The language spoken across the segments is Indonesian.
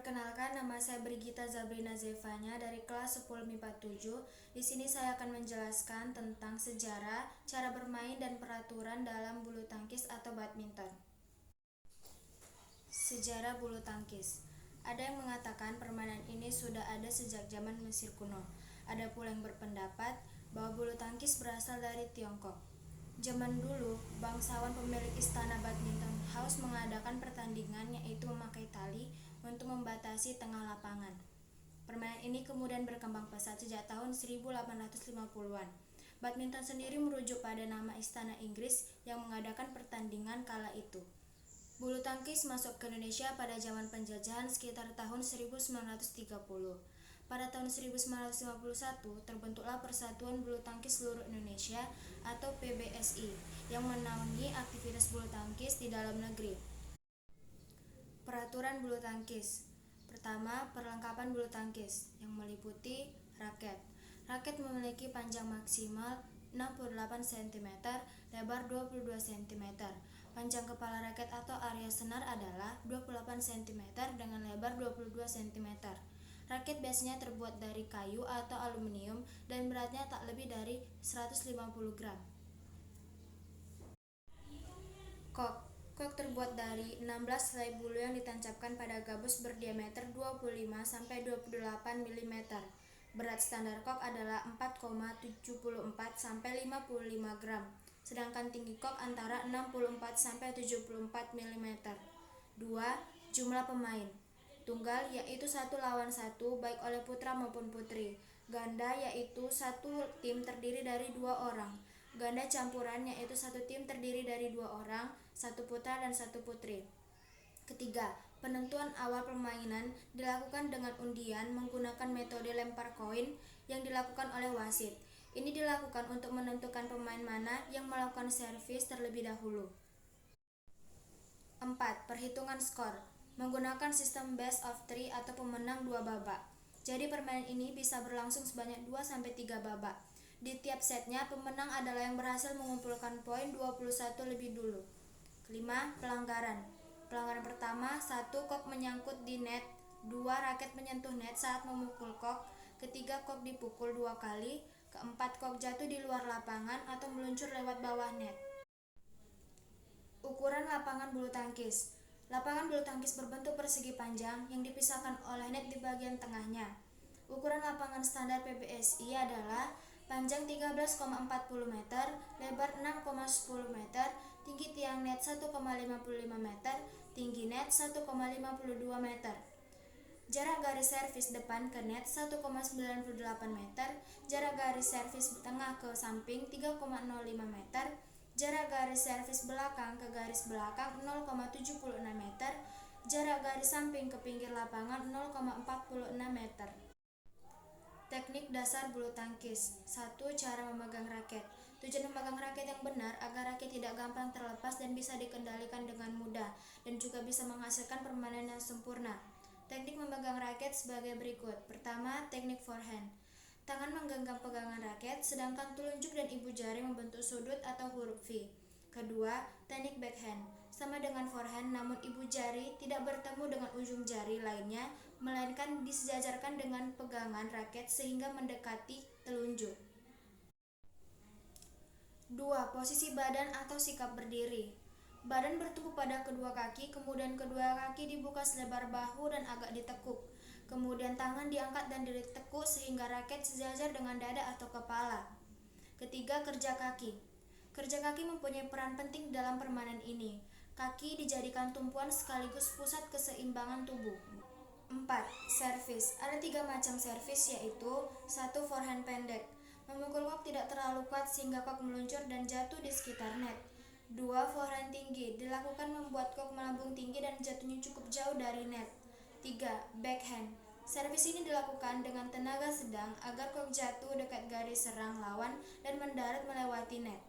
Perkenalkan, nama saya Brigita Zabrina Zevanya dari kelas 10 MIPA 7. Di sini saya akan menjelaskan tentang sejarah, cara bermain dan peraturan dalam bulu tangkis atau badminton. Sejarah bulu tangkis. Ada yang mengatakan permainan ini sudah ada sejak zaman Mesir kuno. Ada pula yang berpendapat bahwa bulu tangkis berasal dari Tiongkok. Zaman dulu, bangsawan pemilik istana badminton house mengadakan pertandingan yaitu memakai tali untuk membatasi tengah lapangan. Permainan ini kemudian berkembang pesat sejak tahun 1850-an. Badminton sendiri merujuk pada nama istana Inggris yang mengadakan pertandingan kala itu. Bulu tangkis masuk ke Indonesia pada zaman penjajahan sekitar tahun 1930. Pada tahun 1951 terbentuklah Persatuan Bulu Tangkis Seluruh Indonesia atau PBSI yang menaungi aktivitas bulu tangkis di dalam negeri. Peraturan bulu tangkis. Pertama, perlengkapan bulu tangkis yang meliputi raket. Raket memiliki panjang maksimal 68 cm, lebar 22 cm. Panjang kepala raket atau area senar adalah 28 cm dengan lebar 22 cm. Raket biasanya terbuat dari kayu atau aluminium dan beratnya tak lebih dari 150 gram. Kok terbuat dari 16 helai bulu yang ditancapkan pada gabus berdiameter 25-28 mm. Berat standar kok adalah 4,74 sampai 55 gram. Sedangkan tinggi kok antara 64-74 mm. 2. Jumlah pemain. Tunggal yaitu 1 lawan 1 baik oleh putra maupun putri. Ganda yaitu satu tim terdiri dari 2 orang. Ganda campuran yaitu satu tim terdiri dari 2 orang, 1 putra dan 1 putri. Ketiga, penentuan awal permainan dilakukan dengan undian menggunakan metode lempar koin yang dilakukan oleh wasit. Ini dilakukan untuk menentukan pemain mana yang melakukan servis terlebih dahulu. 4. Perhitungan skor menggunakan sistem best of 3 atau pemenang 2 babak. Jadi permainan ini bisa berlangsung sebanyak 2-3 babak. Di tiap setnya pemenang adalah yang berhasil mengumpulkan poin 21 lebih dulu. 5. Pelanggaran. Pelanggaran pertama, 1. Kok menyangkut di net. 2. Raket menyentuh net saat memukul kok. Ketiga, kok dipukul 2 kali. Keempat, kok jatuh di luar lapangan atau meluncur lewat bawah net. Ukuran lapangan bulu tangkis. Lapangan bulu tangkis berbentuk persegi panjang yang dipisahkan oleh net di bagian tengahnya. Ukuran lapangan standar PBSI adalah panjang 13,40 meter, lebar 6,10 meter, tinggi tiang net 1,55 meter, tinggi net 1,52 meter. Jarak garis servis depan ke net 1,98 meter, jarak garis servis tengah ke samping 3,05 meter, jarak garis servis belakang ke garis belakang 0,76 meter, jarak garis samping ke pinggir lapangan 0,46 meter. Teknik dasar bulu tangkis. 1. Cara memegang raket. Tujuan memegang raket yang benar agar raket tidak gampang terlepas dan bisa dikendalikan dengan mudah dan juga bisa menghasilkan permainan yang sempurna. Teknik memegang raket sebagai berikut. Pertama, teknik forehand. Tangan menggenggam pegangan raket, sedangkan telunjuk dan ibu jari membentuk sudut atau huruf V. Kedua, teknik backhand. Sama dengan forehand, namun ibu jari tidak bertemu dengan ujung jari lainnya, melainkan disejajarkan dengan pegangan raket sehingga mendekati telunjuk. 2. Posisi badan atau sikap berdiri. Badan bertumpu pada kedua kaki, kemudian kedua kaki dibuka selebar bahu dan agak ditekuk. Kemudian tangan diangkat dan ditekuk sehingga raket sejajar dengan dada atau kepala. Ketiga, kerja kaki. Kerja kaki mempunyai peran penting dalam permainan ini. Kaki dijadikan tumpuan sekaligus pusat keseimbangan tubuh. 4. Servis. Ada 3 macam servis yaitu 1. Forehand pendek. Memukul kok tidak terlalu kuat sehingga kok meluncur dan jatuh di sekitar net. 2. Forehand tinggi. Dilakukan membuat kok melambung tinggi dan jatuhnya cukup jauh dari net. 3. Backhand. Servis ini dilakukan dengan tenaga sedang agar kok jatuh dekat garis serang lawan dan mendarat melewati net.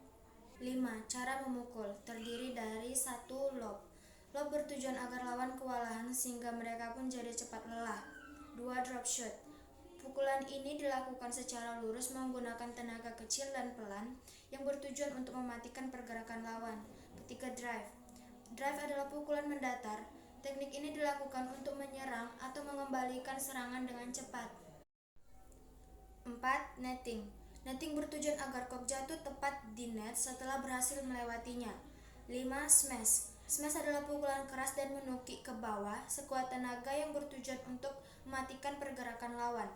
5. Cara memukul. Terdiri dari 1. Lob. Lob bertujuan agar lawan kewalahan sehingga mereka pun jadi cepat lelah. 2. Drop shot. Pukulan ini dilakukan secara lurus menggunakan tenaga kecil dan pelan yang bertujuan untuk mematikan pergerakan lawan. Ketiga, drive. Drive adalah pukulan mendatar Teknik ini dilakukan untuk menyerang atau mengembalikan serangan dengan cepat. 4. Netting. Netting bertujuan agar kok jatuh tepat di net setelah berhasil melewatinya. 5. Smash. Smash adalah pukulan keras dan menukik ke bawah sekuat tenaga yang bertujuan untuk mematikan pergerakan lawan.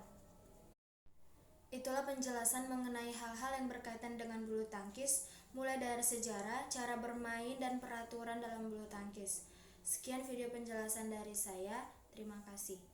Itulah penjelasan mengenai hal-hal yang berkaitan dengan bulu tangkis, mulai dari sejarah, cara bermain, dan peraturan dalam bulu tangkis. Sekian video penjelasan dari saya. Terima kasih.